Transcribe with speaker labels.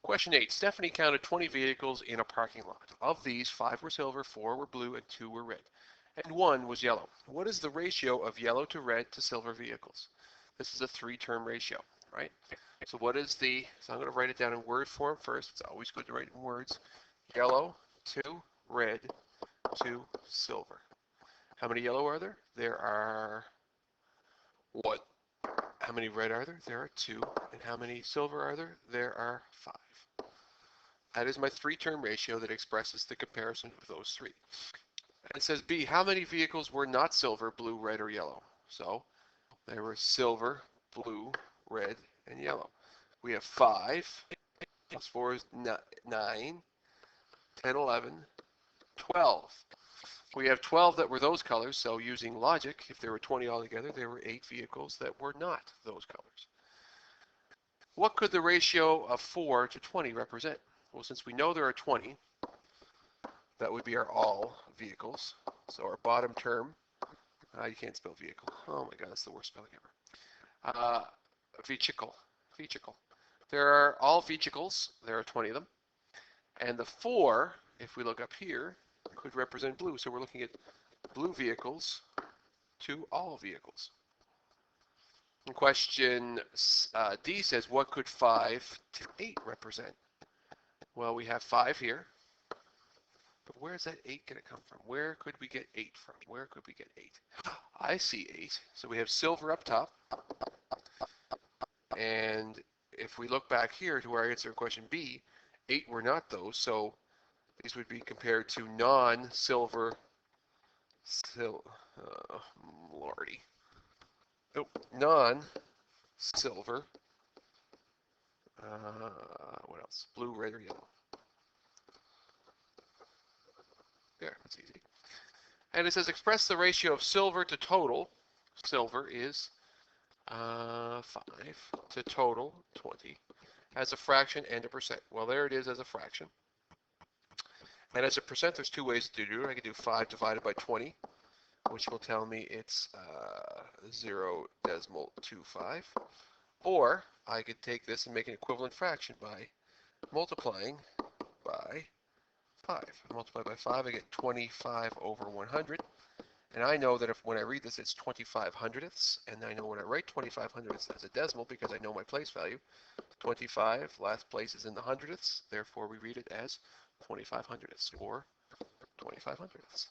Speaker 1: Question 8. Stephanie counted 20 vehicles in a parking lot. Of these, 5 were silver, 4 were blue, and 2 were red. And 1 was yellow. What is the ratio of yellow to red to silver vehicles? This is a 3-term ratio, right? So what is the, so I'm going to write it down in word form first. It's always good to write it in words. Yellow to red to silver. How many yellow are there? There are what? How many red are there? There are 2. And how many silver are there? There are 5. That is my 3-term ratio that expresses the comparison of those 3. And it says B, how many vehicles were not silver, blue, red, or yellow? So there were silver, blue, red, and yellow. We have 5 plus 4 is 9, 10, 11, 12. We have 12 that were those colors, so using logic, if there were 20 altogether, there were 8 vehicles that were not those colors. What could the ratio of 4 to 20 represent? Well, since we know there are 20, that would be our all vehicles. So our bottom term, you can't spell vehicle. Oh my God, that's the worst spelling ever. Vehicle. There are all vehicles. There are 20 of them. And the 4, if we look up here, could represent blue. So we're looking at blue vehicles to all vehicles. And question D says, what could 5 to 8 represent? Well, we have 5 here. But where is that 8 going to come from? Where could we get 8 from? Where could we get 8? I see 8. So we have silver up top. And if we look back here to our answer question B, 8 were not those. So these would be compared to non-silver, lordy. Oh, non-silver, what else? Blue, red, or yellow. There, that's easy. And it says express the ratio of silver to total. Silver is 5 to total 20 as a fraction and a percent. Well, there it is as a fraction. And as a percent, there's 2 ways to do it. I can do 5 divided by 20, which will tell me it's 0.25. Or I could take this and make an equivalent fraction by multiplying by 5. I multiply by 5, I get 25 over 100. And I know that if when I read this, it's 25 hundredths. And I know when I write 25 hundredths as a decimal, because I know my place value, 25, last place is in the hundredths. Therefore, we read it as 25 hundredths or 25 hundredths.